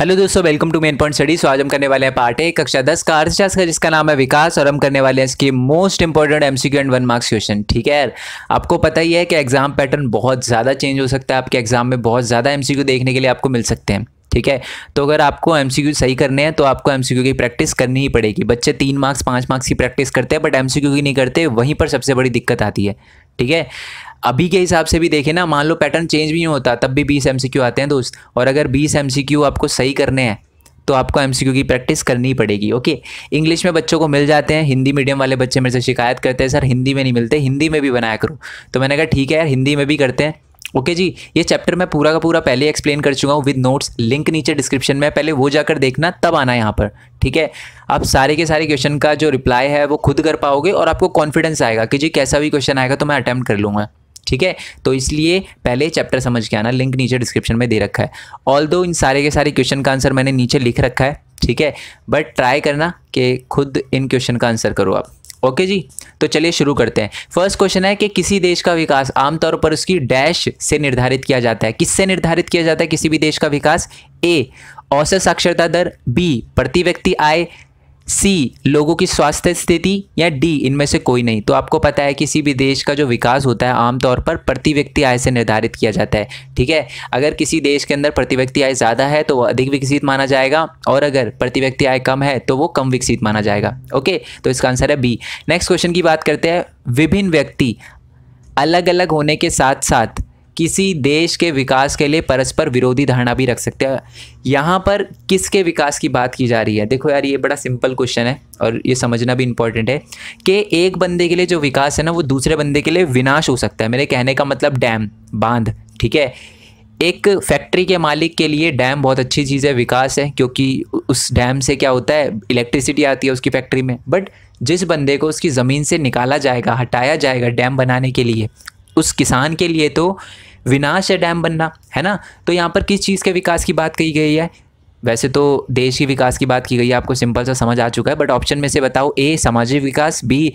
Hello दोस्तों, welcome to main point study. आज हम करने वाले हैं पार्ट 1 कक्षा 10 का अर्थशास्त्र जिसका नाम है विकास, और हम करने वाले हैं इसकी most important MCQ and 1 marks question. ठीक है यार, आपको पता ही है कि एग्जाम पैटर्न बहुत ज़्यादा चेंज हो सकता है। आपके एग्जाम में बहुत ज़्यादा एमसीक्यू देखने के लिए आपको मिल सकते हैं। ठीक है, तो अगर आपको एमसीक्यू सही करने हैं तो आपको एमसीक्यू की प्रैक्टिस करनी ही पड़ेगी। बच्चे 3 मार्क्स 5 मार्क्स की प्रैक्टिस करते हैं बट एमसीक्यू की नहीं करते, वहीं पर सबसे बड़ी दिक्कत आती है। ठीक है, अभी के हिसाब से भी देखें ना, मान लो पैटर्न चेंज भी नहीं होता तब भी 20 एमसीक्यू आते हैं दोस्त, और अगर 20 एमसीक्यू आपको सही करने हैं तो आपको एमसीक्यू की प्रैक्टिस करनी ही पड़ेगी। ओके, इंग्लिश में बच्चों को मिल जाते हैं, हिंदी मीडियम वाले बच्चे मेरे से शिकायत करते हैं सर हिंदी में नहीं मिलते, हिंदी में भी बनाया करो। तो मैंने कहा ठीक है यार, हिंदी में भी करते हैं। ओके जी, ये चैप्टर मैं पूरा का पूरा पहले एक्सप्लेन कर चुका हूँ विद नोट्स, लिंक नीचे डिस्क्रिप्शन में, पहले वो जाकर देखना तब आना यहाँ पर। ठीक है, आप सारे के सारे क्वेश्चन का जो रिप्लाई है वो खुद कर पाओगे और आपको कॉन्फिडेंस आएगा कि जी कैसा भी क्वेश्चन आएगा तो मैं अटेम्प्ट कर लूँगा। ठीक है, तो इसलिए पहले चैप्टर समझ के आना, लिंक नीचे डिस्क्रिप्शन में दे रखा है। ऑल्दो इन सारे के सारे क्वेश्चन का आंसर मैंने नीचे लिख रखा है। ठीक है, बट ट्राई करना कि खुद इन क्वेश्चन का आंसर करो आप। ओके जी, तो चलिए शुरू करते हैं। फर्स्ट क्वेश्चन है कि किसी देश का विकास आमतौर पर उसकी डैश से निर्धारित किया जाता है। किससे निर्धारित किया जाता है किसी भी देश का विकास? ए, औसत साक्षरता दर, बी, प्रति व्यक्ति आय, सी, लोगों की स्वास्थ्य स्थिति, या डी, इनमें से कोई नहीं। तो आपको पता है किसी भी देश का जो विकास होता है आमतौर पर प्रति व्यक्ति आय से निर्धारित किया जाता है। ठीक है, अगर किसी देश के अंदर प्रति व्यक्ति आय ज़्यादा है तो वो अधिक विकसित माना जाएगा, और अगर प्रति व्यक्ति आय कम है तो वो कम विकसित माना जाएगा। ओके, तो इसका आंसर है बी। नेक्स्ट क्वेश्चन की बात करते हैं। विभिन्न व्यक्ति अलग अलग होने के साथ साथ किसी देश के विकास के लिए परस्पर विरोधी धारणा भी रख सकते हैं। यहाँ पर किसके विकास की बात की जा रही है? देखो यार, ये बड़ा सिंपल क्वेश्चन है और ये समझना भी इंपॉर्टेंट है कि एक बंदे के लिए जो विकास है ना वो दूसरे बंदे के लिए विनाश हो सकता है। मेरे कहने का मतलब डैम, बांध। ठीक है, एक फैक्ट्री के मालिक के लिए डैम बहुत अच्छी चीज़ है, विकास है, क्योंकि उस डैम से क्या होता है, इलेक्ट्रिसिटी आती है उसकी फैक्ट्री में। बट जिस बंदे को उसकी ज़मीन से निकाला जाएगा, हटाया जाएगा डैम बनाने के लिए, उस किसान के लिए तो विनाश है डैम बनना, है ना। तो यहाँ पर किस चीज़ के विकास की बात कही गई है? वैसे तो देश की विकास की बात की गई है, आपको सिंपल सा समझ आ चुका है, बट ऑप्शन में से बताओ, ए सामाजिक विकास, बी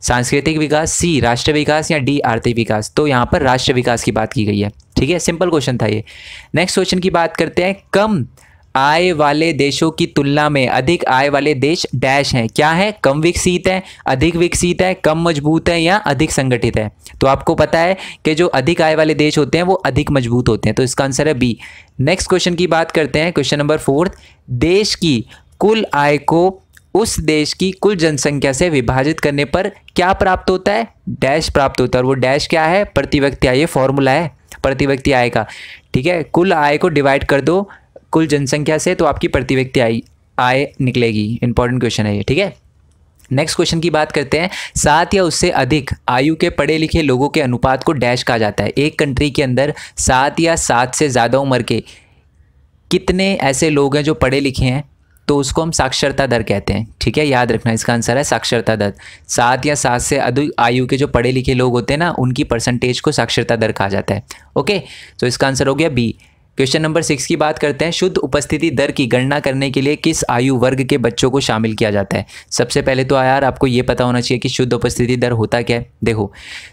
सांस्कृतिक विकास, सी राष्ट्र विकास, या डी आर्थिक विकास। तो यहाँ पर राष्ट्र विकास की बात की गई है। ठीक है, सिंपल क्वेश्चन था ये। नेक्स्ट क्वेश्चन की बात करते हैं। कम आय वाले देशों की तुलना में अधिक आय वाले देश डैश हैं। क्या है? कम विकसित है, अधिक विकसित है, कम मजबूत है, या अधिक संगठित है। तो आपको पता है कि जो अधिक आय वाले देश होते हैं वो अधिक मजबूत होते हैं, तो इसका आंसर है बी। नेक्स्ट क्वेश्चन की बात करते हैं, क्वेश्चन नंबर 4। देश की कुल आय को उस देश की कुल जनसंख्या से विभाजित करने पर क्या प्राप्त होता है? डैश प्राप्त होता है, और वो डैश क्या है? प्रति व्यक्ति आय। ये फॉर्मूला है प्रति व्यक्ति आय का। ठीक है, कुल आय को डिवाइड कर दो कुल जनसंख्या से तो आपकी प्रति व्यक्ति आय निकलेगी। इंपॉर्टेंट क्वेश्चन है ये। ठीक है, नेक्स्ट क्वेश्चन की बात करते हैं। 7 या उससे अधिक आयु के पढ़े लिखे लोगों के अनुपात को डैश कहा जाता है। एक कंट्री के अंदर 7 या 7 से ज़्यादा उम्र के कितने ऐसे लोग हैं जो पढ़े लिखे हैं, तो उसको हम साक्षरता दर कहते हैं। ठीक है, याद रखना, इसका आंसर है साक्षरता दर। 7 या 7 से अधिक आयु के जो पढ़े लिखे लोग होते हैं ना, उनकी परसेंटेज को साक्षरता दर कहा जाता है। ओके, तो इसका आंसर हो गया बी। क्वेश्चन नंबर 6 की बात करते हैं। शुद्ध उपस्थिति दर की गणना करने के लिए किस आयु वर्ग के बच्चों को शामिल किया जाता है? सबसे पहले तो यार आपको ये पता होना चाहिए कि शुद्ध उपस्थिति दर होता क्या है। देखो,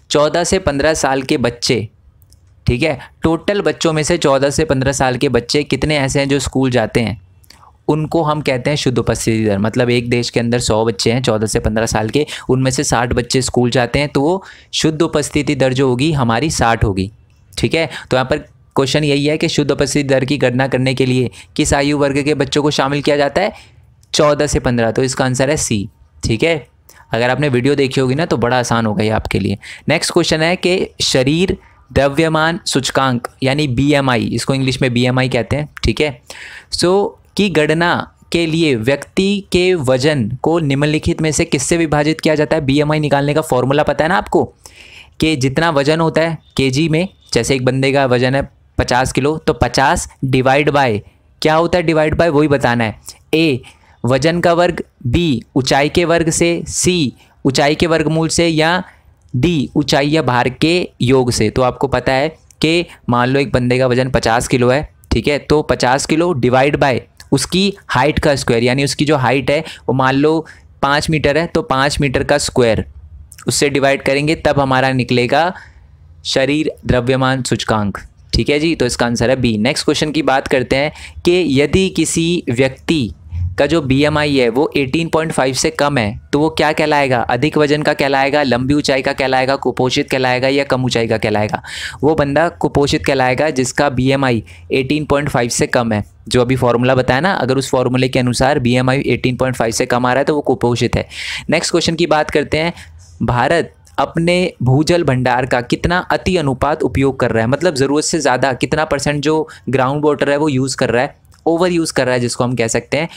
14 से 15 साल के बच्चे, ठीक है, टोटल बच्चों में से 14 से 15 साल के बच्चे कितने ऐसे हैं जो स्कूल जाते हैं, उनको हम कहते हैं शुद्ध उपस्थिति दर। मतलब एक देश के अंदर 100 बच्चे हैं 14 से 15 साल के, उनमें से 60 बच्चे स्कूल जाते हैं, तो वो शुद्ध उपस्थिति दर जो होगी हमारी 60 होगी। ठीक है, तो यहाँ पर क्वेश्चन यही है कि शुद्ध उपस्थिति दर की गणना करने के लिए किस आयु वर्ग के बच्चों को शामिल किया जाता है? 14 से 15। तो इसका आंसर है सी। ठीक है, अगर आपने वीडियो देखी होगी ना तो बड़ा आसान होगा ये आपके लिए। नेक्स्ट क्वेश्चन है कि शरीर द्रव्यमान सूचकांक यानी BMI, इसको इंग्लिश में BMI कहते हैं। ठीक है, सो की गणना के लिए व्यक्ति के वजन को निम्नलिखित में से किससे विभाजित किया जाता है? BMI निकालने का फॉर्मूला पता है ना आपको, कि जितना वजन होता है केजी में, जैसे एक बंदे का वजन है 50 किलो, तो 50 डिवाइड बाय क्या होता है? डिवाइड बाय वही बताना है। ए वजन का वर्ग, बी ऊंचाई के वर्ग से, सी ऊंचाई के वर्गमूल से, या डी ऊंचाई या भार के योग से। तो आपको पता है कि मान लो एक बंदे का वजन 50 किलो है, ठीक है, तो 50 किलो डिवाइड बाय उसकी हाइट का स्क्वायर, यानी उसकी जो हाइट है वो मान लो 5 मीटर है, तो 5 मीटर का स्क्वायर उससे डिवाइड करेंगे तब हमारा निकलेगा शरीर द्रव्यमान सूचकांक। ठीक है जी, तो इसका आंसर है बी। नेक्स्ट क्वेश्चन की बात करते हैं कि यदि किसी व्यक्ति का जो BMI है वो 18.5 से कम है तो वो क्या कहलाएगा? अधिक वजन का कहलाएगा, लंबी ऊंचाई का कहलाएगा, कुपोषित कहलाएगा या कम ऊंचाई का कहलाएगा? वो बंदा कुपोषित कहलाएगा जिसका BMI 18.5 से कम है। जो अभी फॉर्मूला बताया ना, अगर उस फॉर्मूले के अनुसार BMI 18.5 से कम आ रहा है तो वो कुपोषित है। नेक्स्ट क्वेश्चन की बात करते हैं, भारत अपने भूजल भंडार का कितना अति अनुपात उपयोग कर रहा है? मतलब ज़रूरत से ज़्यादा कितना % जो ग्राउंड वाटर है वो यूज़ कर रहा है, ओवर यूज़ कर रहा है, जिसको हम कह सकते हैं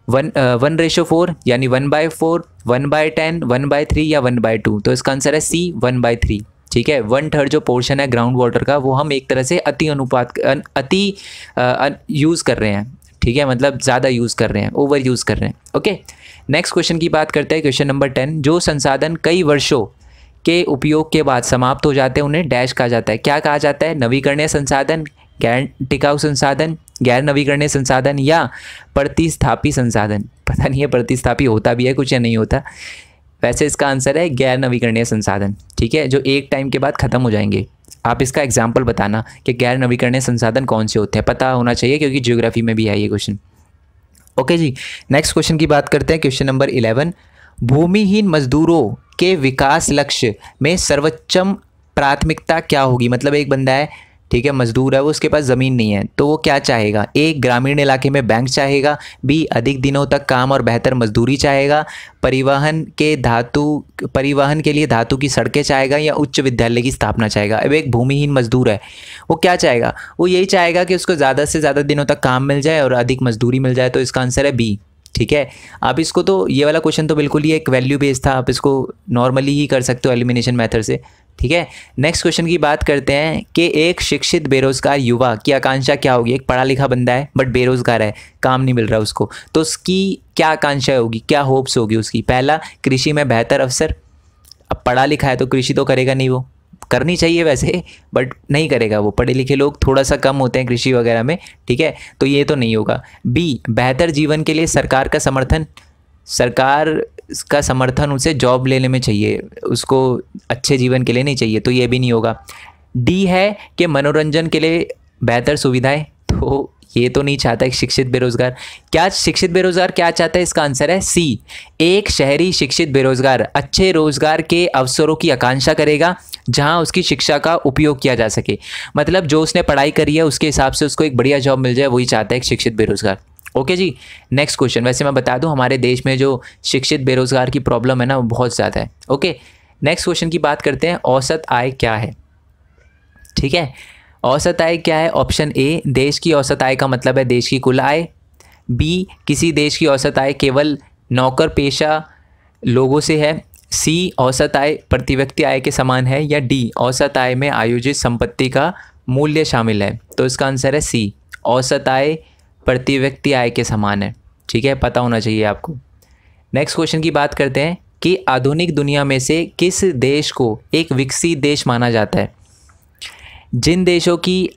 1:4 यानी 1/4, 1/10, 1/3 या 1/2। तो इसका आंसर है सी 1/3। ठीक है, 1/3 जो पोर्शन है ग्राउंड वाटर का वो हम एक तरह से अति अनुपात यूज़ कर रहे हैं। ठीक है, मतलब ज़्यादा यूज़ कर रहे हैं, ओवर यूज़ कर रहे हैं। ओके, नेक्स्ट क्वेश्चन की बात करते हैं, क्वेश्चन नंबर 10। जो संसाधन कई वर्षों के उपयोग के बाद समाप्त हो जाते हैं उन्हें डैश कहा जाता है। क्या कहा जाता है? नवीकरणीय संसाधन, गैर टिकाऊ संसाधन, गैर नवीकरणीय संसाधन या प्रतिस्थापी संसाधन। पता नहीं है प्रतिस्थापी होता भी है कुछ या नहीं होता। वैसे इसका आंसर है गैर नवीकरणीय संसाधन। ठीक है, जो एक टाइम के बाद ख़त्म हो जाएंगे। आप इसका एग्जाम्पल बताना कि गैर नवीकरणीय संसाधन कौन से होते हैं, पता होना चाहिए क्योंकि ज्योग्राफी में भी है ये क्वेश्चन। ओके जी, नेक्स्ट क्वेश्चन की बात करते हैं, क्वेश्चन नंबर 11। भूमिहीन मजदूरों के विकास लक्ष्य में सर्वोच्चम प्राथमिकता क्या होगी? मतलब एक बंदा है, ठीक है, मजदूर है, वो उसके पास ज़मीन नहीं है तो वो क्या चाहेगा? ए, ग्रामीण इलाके में बैंक चाहेगा, बी, अधिक दिनों तक काम और बेहतर मजदूरी चाहेगा, परिवहन के लिए धातु की सड़कें चाहेगा या उच्च विद्यालय की स्थापना चाहेगा। अब एक भूमिहीन मजदूर है, वो क्या चाहेगा? वो यही चाहेगा कि उसको ज़्यादा से ज़्यादा दिनों तक काम मिल जाए और अधिक मजदूरी मिल जाए। तो इसका आंसर है बी। ठीक है, आप इसको तो ये वाला क्वेश्चन तो बिल्कुल ही एक वैल्यू बेस्ड था, आप इसको नॉर्मली ही कर सकते हो एलिमिनेशन मेथड से। ठीक है, नेक्स्ट क्वेश्चन की बात करते हैं कि एक शिक्षित बेरोजगार युवा की आकांक्षा क्या होगी? एक पढ़ा लिखा बंदा है बट बेरोजगार है, काम नहीं मिल रहा उसको, तो उसकी क्या आकांक्षा होगी, क्या होप्स होगी उसकी? पहला, कृषि में बेहतर अवसर। अब पढ़ा लिखा है तो कृषि तो करेगा नहीं, वो करनी चाहिए वैसे बट नहीं करेगा, वो पढ़े लिखे लोग थोड़ा सा कम होते हैं कृषि वगैरह में। ठीक है, तो ये तो नहीं होगा। बी, बेहतर जीवन के लिए सरकार का समर्थन। सरकार का समर्थन उसे जॉब लेने में चाहिए, उसको अच्छे जीवन के लिए नहीं चाहिए, तो ये भी नहीं होगा। डी है कि मनोरंजन के लिए बेहतर सुविधाएं, तो ये तो नहीं चाहता एक शिक्षित बेरोजगार। क्या शिक्षित बेरोजगार क्या चाहता है? इसका आंसर है सी, एक शहरी शिक्षित बेरोजगार अच्छे रोजगार के अवसरों की आकांक्षा करेगा जहां उसकी शिक्षा का उपयोग किया जा सके। मतलब जो उसने पढ़ाई करी है उसके हिसाब से उसको एक बढ़िया जॉब मिल जाए, वही चाहता है एक शिक्षित बेरोजगार। ओके जी, नेक्स्ट क्वेश्चन। वैसे मैं बता दूं हमारे देश में जो शिक्षित बेरोजगार की प्रॉब्लम है ना वो बहुत ज़्यादा है। ओके, नेक्स्ट क्वेश्चन की बात करते हैं, औसत आय क्या है? ठीक है, औसत आय क्या है? ऑप्शन ए, देश की औसत आय का मतलब है देश की कुल आय। बी, किसी देश की औसत आय केवल नौकर पेशा लोगों से है। सी, औसत आय प्रति व्यक्ति आय के समान है। या डी, औसत आय में आयोजित संपत्ति का मूल्य शामिल है। तो इसका आंसर है सी, औसत आय प्रति व्यक्ति आय के समान है। ठीक है, पता होना चाहिए आपको। नेक्स्ट क्वेश्चन की बात करते हैं कि आधुनिक दुनिया में से किस देश को एक विकसित देश माना जाता है? जिन देशों की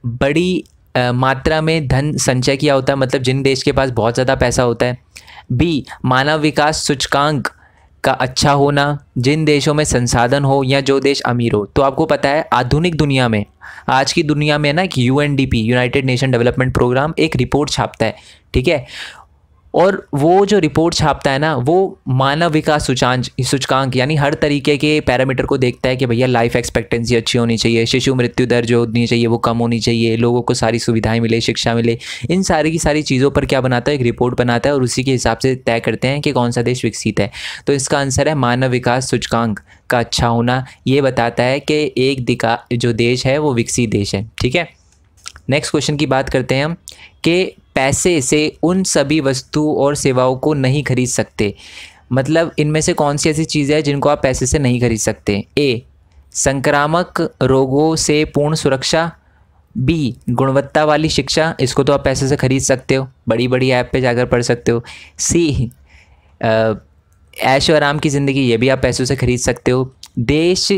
बड़ी मात्रा में धन संचय किया होता है, मतलब जिन देश के पास बहुत ज़्यादा पैसा होता है। बी, मानव विकास सूचकांक का अच्छा होना, जिन देशों में संसाधन हो या जो देश अमीर हो। तो आपको पता है आधुनिक दुनिया में, आज की दुनिया में ना एक UNDP, United Nation Development Programme, एक रिपोर्ट छापता है। ठीक है, और वो जो रिपोर्ट छापता है ना वो मानव विकास सूचकांक यानी हर तरीके के पैरामीटर को देखता है कि भैया लाइफ एक्सपेक्टेंसी अच्छी होनी चाहिए, शिशु मृत्यु दर जो होनी चाहिए वो कम होनी चाहिए, लोगों को सारी सुविधाएं मिले, शिक्षा मिले, इन सारी की सारी चीज़ों पर क्या बनाता है? एक रिपोर्ट बनाता है और उसी के हिसाब से तय करते हैं कि कौन सा देश विकसित है। तो इसका आंसर है मानव विकास सूचकांक का अच्छा होना, ये बताता है कि एक जो देश है वो विकसित देश है। ठीक है, नेक्स्ट क्वेश्चन की बात करते हैं हम कि पैसे से उन सभी वस्तु और सेवाओं को नहीं खरीद सकते। मतलब इनमें से कौन सी ऐसी चीज़ें हैं जिनको आप पैसे से नहीं खरीद सकते? ए, संक्रामक रोगों से पूर्ण सुरक्षा। बी, गुणवत्ता वाली शिक्षा, इसको तो आप पैसे से खरीद सकते हो, बड़ी बड़ी ऐप पे जाकर पढ़ सकते हो। सी, ऐश और आराम की ज़िंदगी, ये भी आप पैसों से खरीद सकते हो। देश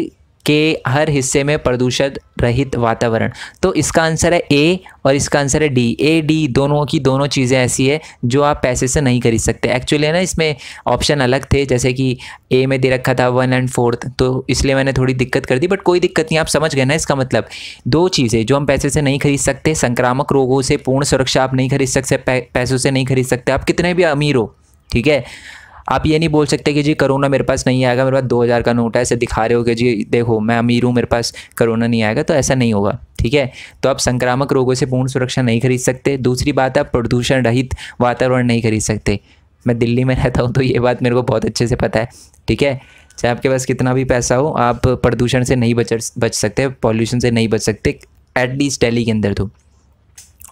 के हर हिस्से में प्रदूषण रहित वातावरण। तो इसका आंसर है ए और इसका आंसर है डी। ए डी दोनों की दोनों चीज़ें ऐसी है जो आप पैसे से नहीं खरीद सकते। एक्चुअली ना इसमें ऑप्शन अलग थे, जैसे कि ए में दे रखा था 1 और 4, तो इसलिए मैंने थोड़ी दिक्कत कर दी, बट कोई दिक्कत नहीं, आप समझ गए ना। इसका मतलब दो चीज़ें जो हम पैसे से नहीं खरीद सकते, संक्रामक रोगों से पूर्ण सुरक्षा आप नहीं खरीद सकते, पैसों से नहीं खरीद सकते, आप कितने भी अमीर हो, ठीक है। आप ये नहीं बोल सकते कि जी कोरोना मेरे पास नहीं आएगा, मेरे पास 2000 का नोट है, ऐसे दिखा रहे हो कि जी देखो मैं अमीर हूँ, मेरे पास कोरोना नहीं आएगा, तो ऐसा नहीं होगा, ठीक है। तो आप संक्रामक रोगों से पूर्ण सुरक्षा नहीं खरीद सकते। दूसरी बात, आप प्रदूषण रहित वातावरण नहीं खरीद सकते। मैं दिल्ली में रहता हूँ तो ये बात मेरे को बहुत अच्छे से पता है, ठीक है। चाहे आपके पास कितना भी पैसा हो, आप प्रदूषण से नहीं बच सकते, पॉल्यूशन से नहीं बच सकते, एटलीस्ट दिल्ली के अंदर तो।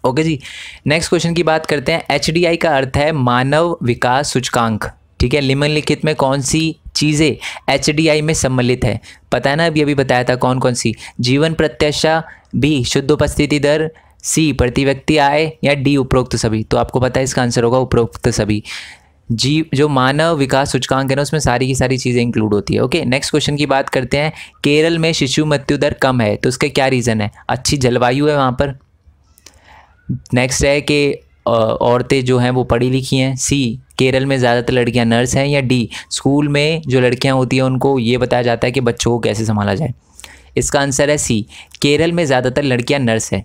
ओके जी, नेक्स्ट क्वेश्चन की बात करते हैं। HDI का अर्थ है मानव विकास सूचकांक, ठीक है। निम्नलिखित में कौन सी चीज़ें HDI में सम्मिलित है? पता है ना, अभी बताया था कौन कौन सी। जीवन प्रत्याशा, बी शुद्ध उपस्थिति दर, सी प्रति व्यक्ति आय, या डी उपरोक्त सभी। तो आपको पता है इसका आंसर होगा उपरोक्त सभी। जो मानव विकास सूचकांक है ना, उसमें सारी की सारी चीज़ें इंक्लूड होती है। ओके, नेक्स्ट क्वेश्चन की बात करते हैं। केरल में शिशु मृत्यु दर कम है, तो उसका क्या रीज़न है? अच्छी जलवायु है वहाँ पर। नेक्स्ट है कि औरतें जो हैं वो पढ़ी लिखी हैं। सी केरल में ज़्यादातर लड़कियां नर्स हैं, या डी स्कूल में जो लड़कियां होती हैं उनको ये बताया जाता है कि बच्चों को कैसे संभाला जाए। इसका आंसर है सी, केरल में ज़्यादातर लड़कियां नर्स हैं,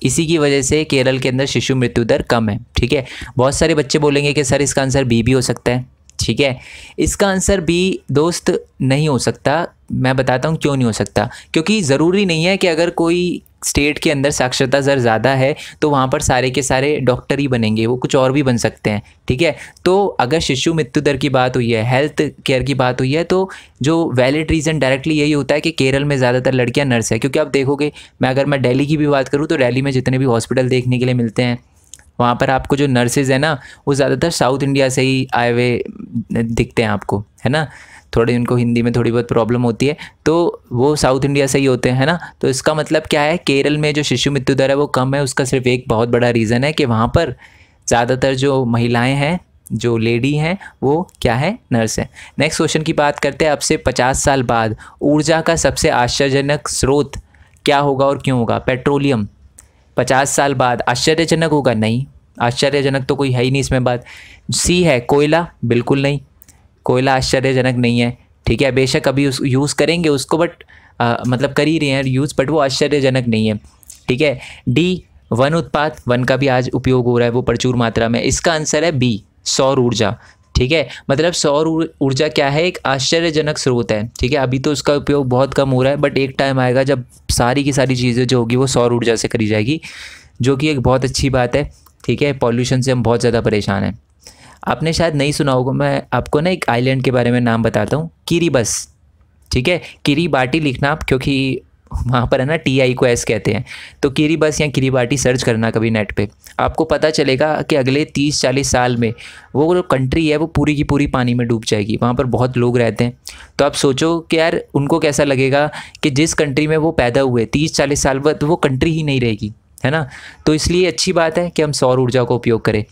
इसी की वजह से केरल के अंदर शिशु मृत्यु दर कम है, ठीक है। बहुत सारे बच्चे बोलेंगे कि सर इसका आंसर बी भी हो सकता है, ठीक है। इसका आंसर बी दोस्त नहीं हो सकता। मैं बताता हूँ क्यों नहीं हो सकता। क्योंकि ज़रूरी नहीं है कि अगर कोई स्टेट के अंदर साक्षरता दर ज़्यादा है तो वहाँ पर सारे के सारे डॉक्टर ही बनेंगे, वो कुछ और भी बन सकते हैं, ठीक है। तो अगर शिशु मृत्यु दर की बात हुई है, हेल्थ केयर की बात हुई है, तो जो वैलिड रीज़न डायरेक्टली यही होता है कि केरल में ज़्यादातर लड़कियाँ नर्स है। क्योंकि आप देखोगे, अगर मैं दिल्ली की भी बात करूँ तो दिल्ली में जितने भी हॉस्पिटल देखने के लिए मिलते हैं, वहाँ पर आपको जो नर्सेज़ है ना, वो ज़्यादातर साउथ इंडिया से ही आए हुए दिखते हैं आपको, है ना। थोड़ी उनको हिंदी में थोड़ी बहुत प्रॉब्लम होती है, तो वो साउथ इंडिया से ही होते हैं, है ना। तो इसका मतलब क्या है, केरल में जो शिशु मृत्यु दर है वो कम है। उसका सिर्फ एक बहुत बड़ा रीज़न है कि वहाँ पर ज़्यादातर जो महिलाएं हैं, जो लेडी हैं, वो क्या है, नर्स है। नेक्स्ट क्वेश्चन की बात करते हैं। अब से 50 साल बाद ऊर्जा का सबसे आश्चर्यजनक स्रोत क्या होगा और क्यों होगा? पेट्रोलियम। 50 साल बाद आश्चर्यजनक होगा? नहीं, आश्चर्यजनक तो कोई है ही नहीं इसमें बात। सी है कोयला, बिल्कुल नहीं, कोयला आश्चर्यजनक नहीं है, ठीक है। बेशक अभी उस यूज़ करेंगे उसको, बट मतलब कर ही रहे हैं यूज़, बट वो आश्चर्यजनक नहीं है, ठीक है। डी वन उत्पाद, वन का भी आज उपयोग हो रहा है वो प्रचुर मात्रा में। इसका आंसर है बी सौर ऊर्जा, ठीक है। मतलब सौर ऊर्जा क्या है, एक आश्चर्यजनक स्रोत है, ठीक है। अभी तो उसका उपयोग बहुत कम हो रहा है, बट एक टाइम आएगा जब सारी की सारी चीज़ें जो होगी वो सौर ऊर्जा से करी जाएगी, जो कि एक बहुत अच्छी बात है, ठीक है। पॉल्यूशन से हम बहुत ज़्यादा परेशान हैं। आपने शायद नहीं सुना होगा, मैं आपको ना एक आइलैंड के बारे में नाम बताता हूँ, किरिबस, ठीक है। किरीबाटी लिखना आप, क्योंकि वहाँ पर है ना TI को एस कहते हैं। तो किरिबस या किरीबाटी सर्च करना कभी नेट पे, आपको पता चलेगा कि अगले 30-40 साल में वो जो कंट्री है वो पूरी की पूरी पानी में डूब जाएगी। वहाँ पर बहुत लोग रहते हैं, तो आप सोचो कि यार उनको कैसा लगेगा कि जिस कंट्री में वो पैदा हुए 30-40 साल बाद वो कंट्री ही नहीं रहेगी, है ना। तो इसलिए अच्छी बात है कि हम सौर ऊर्जा का उपयोग करें।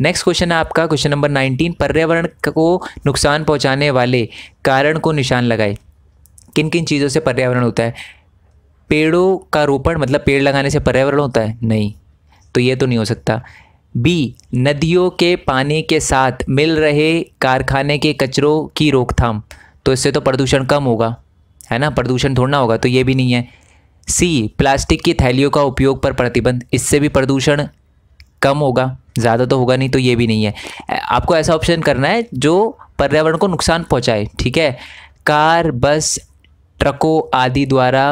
नेक्स्ट क्वेश्चन है आपका, क्वेश्चन नंबर 19। पर्यावरण को नुकसान पहुंचाने वाले कारण को निशान लगाए। किन किन चीज़ों से पर्यावरण होता है? पेड़ों का रोपण, मतलब पेड़ लगाने से पर्यावरण होता है? नहीं, तो ये तो नहीं हो सकता। बी नदियों के पानी के साथ मिल रहे कारखाने के कचरों की रोकथाम, तो इससे तो प्रदूषण कम होगा, है ना, प्रदूषण थोड़ा ना होगा, तो ये भी नहीं है। सी प्लास्टिक की थैलियों का उपयोग पर प्रतिबंध, इससे भी प्रदूषण कम होगा, ज़्यादा तो होगा नहीं, तो ये भी नहीं है। आपको ऐसा ऑप्शन करना है जो पर्यावरण को नुकसान पहुंचाए, ठीक है। कार, बस, ट्रकों आदि द्वारा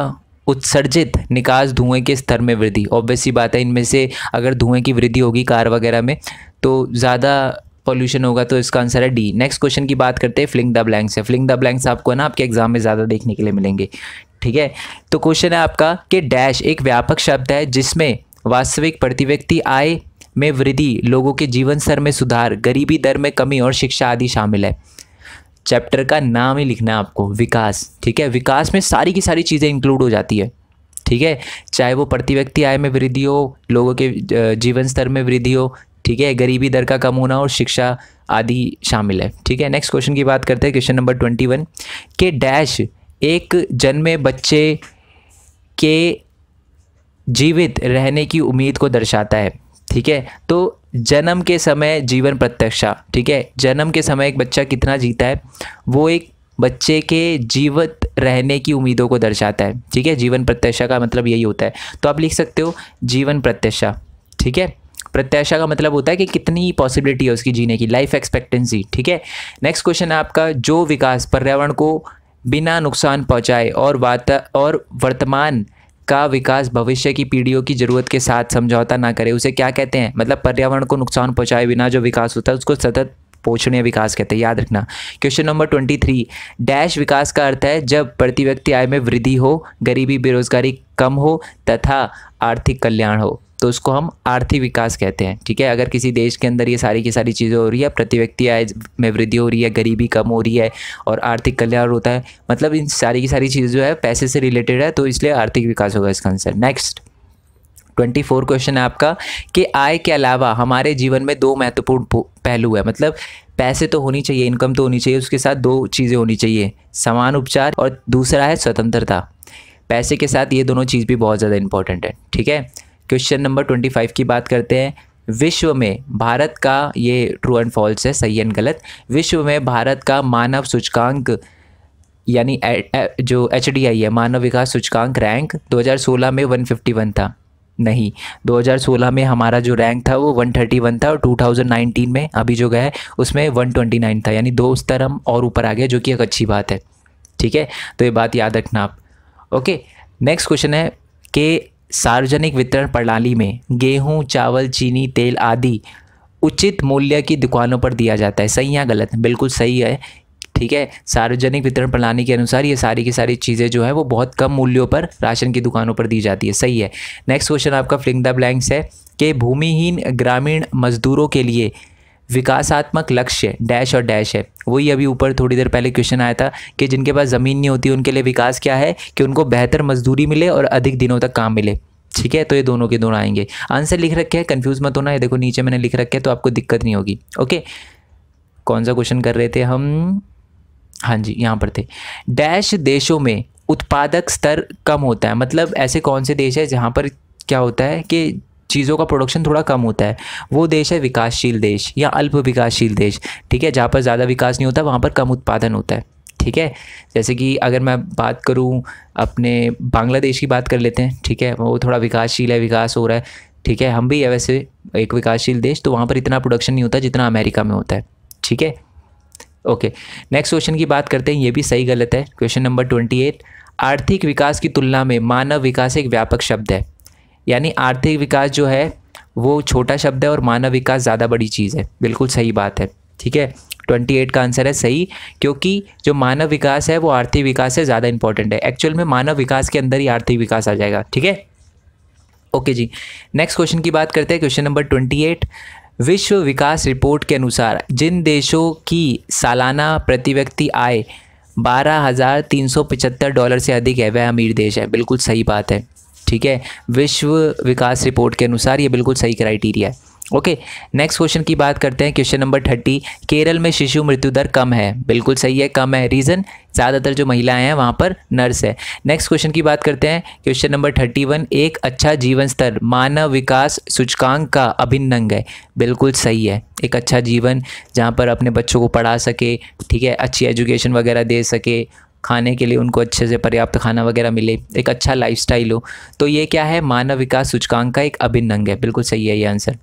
उत्सर्जित निकास धुएं के स्तर में वृद्धि। ऑब्वियस सी बात है, इनमें से अगर धुएं की वृद्धि होगी कार वगैरह में तो ज़्यादा पॉल्यूशन होगा, तो इसका आंसर है डी। नेक्स्ट क्वेश्चन की बात करते हैं फिलिंग द ब्लैंक्स है। फिलिंग द ब्लैंक्स आपको ना आपके एग्जाम में ज़्यादा देखने के लिए मिलेंगे, ठीक है। तो क्वेश्चन है आपका कि डैश एक व्यापक शब्द है जिसमें वास्तविक प्रति व्यक्ति आय में वृद्धि, लोगों के जीवन स्तर में सुधार, गरीबी दर में कमी और शिक्षा आदि शामिल है। चैप्टर का नाम ही लिखना है आपको, विकास, ठीक है। विकास में सारी की सारी चीज़ें इंक्लूड हो जाती है, ठीक है। चाहे वो प्रति व्यक्ति आय में वृद्धि हो, लोगों के जीवन स्तर में वृद्धि हो, ठीक है, गरीबी दर का कम होना और शिक्षा आदि शामिल है, ठीक है। नेक्स्ट क्वेश्चन की बात करते हैं, क्वेश्चन नंबर 21 के डैश एक जन्मे बच्चे के जीवित रहने की उम्मीद को दर्शाता है। ठीक है, तो जन्म के समय जीवन प्रत्याशा, ठीक है, जन्म के समय एक बच्चा कितना जीता है वो एक बच्चे के जीवित रहने की उम्मीदों को दर्शाता है। ठीक है, जीवन प्रत्याशा का मतलब यही होता है। तो आप लिख सकते हो जीवन प्रत्याशा। ठीक है, प्रत्याशा का मतलब होता है कि कितनी पॉसिबिलिटी है उसकी जीने की, लाइफ एक्सपेक्टेंसी। ठीक है, नेक्स्ट क्वेश्चन है आपका, जो विकास पर्यावरण को बिना नुकसान पहुंचाए और वर्तमान का विकास भविष्य की पीढ़ियों की ज़रूरत के साथ समझौता ना करे, उसे क्या कहते हैं? मतलब पर्यावरण को नुकसान पहुंचाए बिना जो विकास होता है उसको सतत पोषणीय विकास कहते हैं, याद रखना। क्वेश्चन नंबर 23, डैश विकास का अर्थ है जब प्रति व्यक्ति आय में वृद्धि हो, गरीबी बेरोजगारी कम हो तथा आर्थिक कल्याण हो, तो उसको हम आर्थिक विकास कहते हैं। ठीक है, अगर किसी देश के अंदर ये सारी की सारी चीज़ें हो रही है, प्रति व्यक्ति आय में वृद्धि हो रही है, गरीबी कम हो रही है और आर्थिक कल्याण होता है, मतलब इन सारी की सारी चीज़ें जो है पैसे से रिलेटेड है, तो इसलिए आर्थिक विकास होगा इसका आंसर। नेक्स्ट 24 क्वेश्चन है आपका कि आय के अलावा हमारे जीवन में दो महत्वपूर्ण पहलू है, मतलब पैसे तो होनी चाहिए, इनकम तो होनी चाहिए, उसके साथ दो चीज़ें होनी चाहिए, समान उपचार और दूसरा है स्वतंत्रता। पैसे के साथ ये दोनों चीज़ भी बहुत ज़्यादा इंपॉर्टेंट है। ठीक है, क्वेश्चन नंबर 25 की बात करते हैं। विश्व में भारत का, ये ट्रू एंड फॉल्स है, सही एंड गलत, विश्व में भारत का मानव सूचकांक यानी जो HDI है, मानव विकास सूचकांक रैंक 2016 में 151 था। नहीं, 2016 में हमारा जो रैंक था वो 131 था और 2019 में अभी जो गया है उसमें 129 था, यानी 2 स्तर हम और ऊपर आ गए, जो कि एक अच्छी बात है। ठीक है, तो ये बात याद रखना आप। ओके, नेक्स्ट क्वेश्चन है कि सार्वजनिक वितरण प्रणाली में गेहूं, चावल, चीनी, तेल आदि उचित मूल्य की दुकानों पर दिया जाता है, सही या गलत? बिल्कुल सही है। ठीक है, सार्वजनिक वितरण प्रणाली के अनुसार ये सारी की सारी चीज़ें जो है वो बहुत कम मूल्यों पर राशन की दुकानों पर दी जाती है, सही है। नेक्स्ट क्वेश्चन आपका फिलिंग द ब्लैंक्स है कि भूमिहीन ग्रामीण मजदूरों के लिए विकासात्मक लक्ष्य डैश और डैश है। वही अभी ऊपर थोड़ी देर पहले क्वेश्चन आया था कि जिनके पास ज़मीन नहीं होती उनके लिए विकास क्या है कि उनको बेहतर मजदूरी मिले और अधिक दिनों तक काम मिले। ठीक है, तो ये दोनों के दोनों आएंगे। आंसर लिख रखे हैं, कंफ्यूज मत होना, ये देखो नीचे मैंने लिख रखे हैं तो आपको दिक्कत नहीं होगी। ओके, कौन सा क्वेश्चन कर रहे थे हम? हाँ जी, यहाँ पर थे। डैश देशों में उत्पादक स्तर कम होता है, मतलब ऐसे कौन से देश है जहाँ पर क्या होता है कि चीज़ों का प्रोडक्शन थोड़ा कम होता है? वो देश है विकासशील देश या अल्प विकासशील देश। ठीक है, जहाँ पर ज़्यादा विकास नहीं होता वहाँ पर कम उत्पादन होता है। ठीक है, जैसे कि अगर मैं बात करूँ अपने बांग्लादेश की बात कर लेते हैं। ठीक है, वो थोड़ा विकासशील है, विकास हो रहा है। ठीक है, हम भी है वैसे एक विकासशील देश, तो वहाँ पर इतना प्रोडक्शन नहीं होता जितना अमेरिका में होता है। ठीक है, ओके, नेक्स्ट क्वेश्चन की बात करते हैं, ये भी सही गलत है। क्वेश्चन नंबर 28, आर्थिक विकास की तुलना में मानव विकास एक व्यापक शब्द है, यानी आर्थिक विकास जो है वो छोटा शब्द है और मानव विकास ज़्यादा बड़ी चीज़ है। बिल्कुल सही बात है। ठीक है, 28 का आंसर है सही, क्योंकि जो मानव विकास है वो आर्थिक विकास से ज़्यादा इंपॉर्टेंट है। एक्चुअल में मानव विकास के अंदर ही आर्थिक विकास आ जाएगा। ठीक है, ओके जी, नेक्स्ट क्वेश्चन की बात करते हैं। क्वेश्चन नंबर 28, विश्व विकास रिपोर्ट के अनुसार जिन देशों की सालाना प्रति व्यक्ति आय $12,375 से अधिक है वह अमीर देश है। बिल्कुल सही बात है। ठीक है, विश्व विकास रिपोर्ट के अनुसार ये बिल्कुल सही क्राइटेरिया है। ओके, नेक्स्ट क्वेश्चन की बात करते हैं। क्वेश्चन नंबर 30, केरल में शिशु मृत्यु दर कम है। बिल्कुल सही है, कम है। रीज़न, ज़्यादातर जो महिलाएं हैं वहाँ पर नर्स है। नेक्स्ट क्वेश्चन की बात करते हैं। क्वेश्चन नंबर 31, एक अच्छा जीवन स्तर मानव विकास सूचकांक का अभिन्न अंग है। बिल्कुल सही है, एक अच्छा जीवन जहाँ पर अपने बच्चों को पढ़ा सके, ठीक है, अच्छी एजुकेशन वगैरह दे सके, खाने के लिए उनको अच्छे से पर्याप्त खाना वगैरह मिले, एक अच्छा लाइफस्टाइल हो, तो ये क्या है? मानव विकास सूचकांक का एक अभिन्न अंग है। बिल्कुल सही है ये आंसर।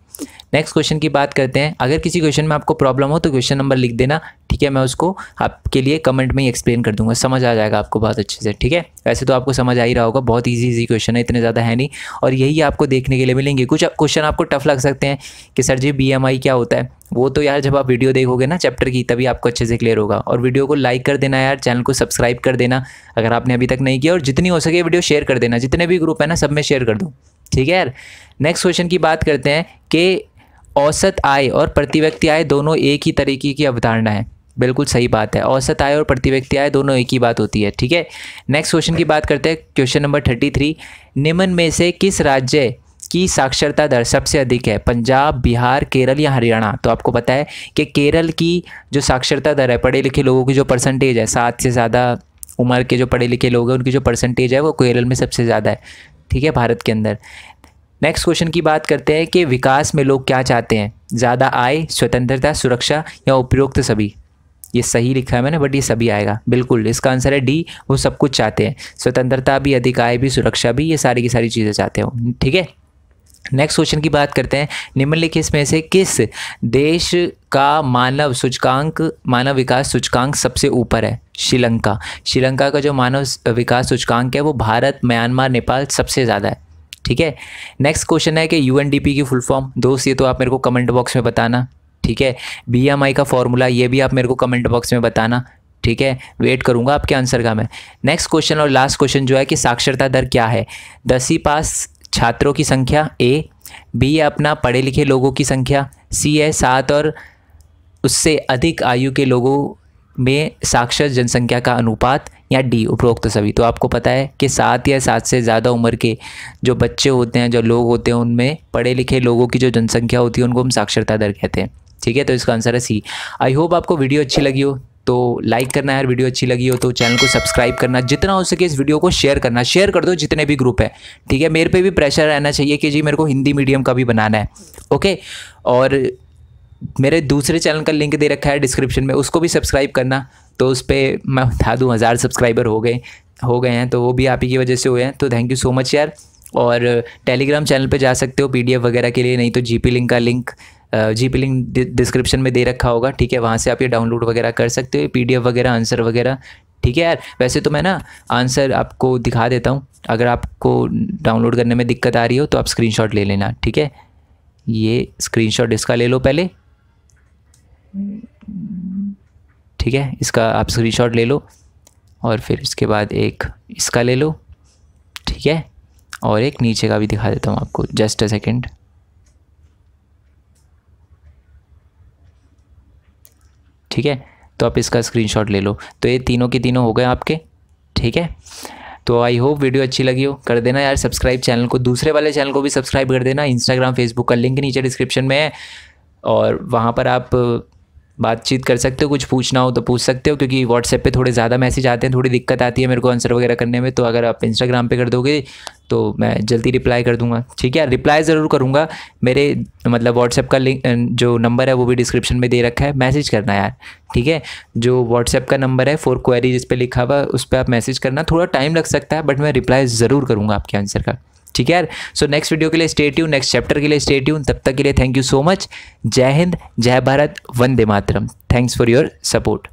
नेक्स्ट क्वेश्चन की बात करते हैं। अगर किसी क्वेश्चन में आपको प्रॉब्लम हो तो क्वेश्चन नंबर लिख देना, ठीक है, मैं उसको आपके लिए कमेंट में ही एक्सप्लेन कर दूंगा, समझ आ जाएगा आपको बहुत अच्छे से। ठीक है, वैसे तो आपको समझ आ ही रहा होगा, बहुत इजी क्वेश्चन है, इतने ज़्यादा है नहीं, और यही आपको देखने के लिए मिलेंगे। कुछ क्वेश्चन आपको टफ लग सकते हैं कि सर जी BMI क्या होता है, वो तो यार जब आप वीडियो देखोगे ना चैप्टर की तभी आपको अच्छे से क्लियर होगा। और वीडियो को लाइक कर देना यार, चैनल को सब्सक्राइब कर देना अगर आपने अभी तक नहीं किया, और जितनी हो सके वीडियो शेयर कर देना, जितने भी ग्रुप है ना सब में शेयर कर दो। ठीक है यार, नेक्स्ट क्वेश्चन की बात करते हैं कि औसत आय और प्रति व्यक्ति आय दोनों एक ही तरीके की अवधारणा है। बिल्कुल सही बात है, औसत आय और प्रति व्यक्ति आय दोनों एक ही बात होती है। ठीक है, नेक्स्ट क्वेश्चन की बात करते हैं। क्वेश्चन नंबर 33, निम्न में से किस राज्य की साक्षरता दर सबसे अधिक है? पंजाब, बिहार, केरल या हरियाणा? तो आपको पता है कि केरल की जो साक्षरता दर है, पढ़े लिखे लोगों की जो परसेंटेज है 7 से ज़्यादा उम्र के जो पढ़े लिखे लोग हैं उनकी जो परसेंटेज है वो केरल में सबसे ज़्यादा है, ठीक है, भारत के अंदर। नेक्स्ट क्वेश्चन की बात करते हैं कि विकास में लोग क्या चाहते हैं, ज़्यादा आय, स्वतंत्रता, सुरक्षा या उपरोक्त सभी। ये सही लिखा है मैंने, बट ये सभी आएगा बिल्कुल। इसका आंसर है डी, वो सब कुछ चाहते हैं, स्वतंत्रता भी, अधिक आय भी, सुरक्षा भी, ये सारी की सारी चीज़ें चाहते हो, ठीक है। नेक्स्ट क्वेश्चन की बात करते हैं, निम्नलिखित में से किस देश का मानव विकास सूचकांक सबसे ऊपर है। श्रीलंका। श्रीलंका का जो मानव विकास सूचकांक है वो भारत, म्यांमार, नेपाल सबसे ज़्यादा है, ठीक है। नेक्स्ट क्वेश्चन है कि यूएनडीपी की फुल फॉर्म, दोस्त ये तो आप मेरे को कमेंट बॉक्स में बताना, ठीक है। बीएमआई का फॉर्मूला ये भी आप मेरे को कमेंट बॉक्स में बताना, ठीक है, वेट करूंगा आपके आंसर का मैं। नेक्स्ट क्वेश्चन और लास्ट क्वेश्चन जो है कि साक्षरता दर क्या है। 10वीं पास छात्रों की संख्या, ए, बी है अपना पढ़े लिखे लोगों की संख्या, सी है 7 और उससे अधिक आयु के लोगों में साक्षर जनसंख्या का अनुपात, या डी उपरोक्त सभी। तो आपको पता है कि 7 या 7 से ज़्यादा उम्र के जो बच्चे होते हैं, जो लोग होते हैं, उनमें पढ़े लिखे लोगों की जो जनसंख्या होती है उनको हम साक्षरता दर कहते हैं, ठीक है। तो इसका आंसर है सी। आई होप आपको वीडियो अच्छी लगी हो तो लाइक करना यार, वीडियो अच्छी लगी हो तो चैनल को सब्सक्राइब करना, जितना हो सके इस वीडियो को शेयर करना, शेयर कर दो जितने भी ग्रुप है, ठीक है। मेरे पे भी प्रेशर रहना चाहिए कि जी मेरे को हिंदी मीडियम का भी बनाना है, ओके। और मेरे दूसरे चैनल का लिंक दे रखा है डिस्क्रिप्शन में, उसको भी सब्सक्राइब करना। तो उस पर मैं बता दूँ 1000 सब्सक्राइबर हो गए हैं, तो वो भी आप ही की वजह से हुए हैं, तो थैंक यू सो मच यार। और टेलीग्राम चैनल पे जा सकते हो पीडीएफ वगैरह के लिए, नहीं तो जीपी लिंक डिस्क्रिप्शन में दे रखा होगा, ठीक है। वहाँ से आप ये डाउनलोड वगैरह कर सकते हो, पीडीएफ वगैरह, आंसर वगैरह, ठीक है यार। वैसे तो मैं ना आंसर आपको दिखा देता हूँ, अगर आपको डाउनलोड करने में दिक्कत आ रही हो तो आप स्क्रीनशॉट ले लेना, ठीक है। ये स्क्रीनशॉट इसका ले लो पहले, ठीक है, इसका आप स्क्रीनशॉट ले लो और फिर इसके बाद एक इसका ले लो, ठीक है। और एक नीचे का भी दिखा देता हूँ आपको, जस्ट अ सेकेंड, ठीक है। तो आप इसका स्क्रीनशॉट ले लो। तो ये तीनों के तीनों हो गए आपके, ठीक है। तो आई होप वीडियो अच्छी लगी हो, कर देना यार सब्सक्राइब चैनल को, दूसरे वाले चैनल को भी सब्सक्राइब कर देना। इंस्टाग्राम फेसबुक का लिंक नीचे डिस्क्रिप्शन में है और वहाँ पर आप बातचीत कर सकते हो, कुछ पूछना हो तो पूछ सकते हो, क्योंकि व्हाट्सएप पे थोड़े ज़्यादा मैसेज आते हैं, थोड़ी दिक्कत आती है मेरे को आंसर वगैरह करने में। तो अगर आप इंस्टाग्राम पे कर दोगे तो मैं जल्दी रिप्लाई कर दूंगा, ठीक है। रिप्लाई ज़रूर करूँगा, मेरे मतलब व्हाट्सएप का लिंक जो नंबर है वो भी डिस्क्रिप्शन में दे रखा है, मैसेज करना यार, ठीक है। जो व्हाट्सएप का नंबर है 4 क्वेरी जिस पर लिखा हुआ, उस पर आप मैसेज करना, थोड़ा टाइम लग सकता है बट मैं रिप्लाई ज़रूर करूँगा आपके आंसर का, ठीक है यार। सो नेक्स्ट वीडियो के लिए स्टे ट्यून, नेक्स्ट चैप्टर के लिए स्टे ट्यून। तब तक के लिए थैंक यू सो मच। जय हिंद, जय भारत, वंदे मातरम। Thanks for your support.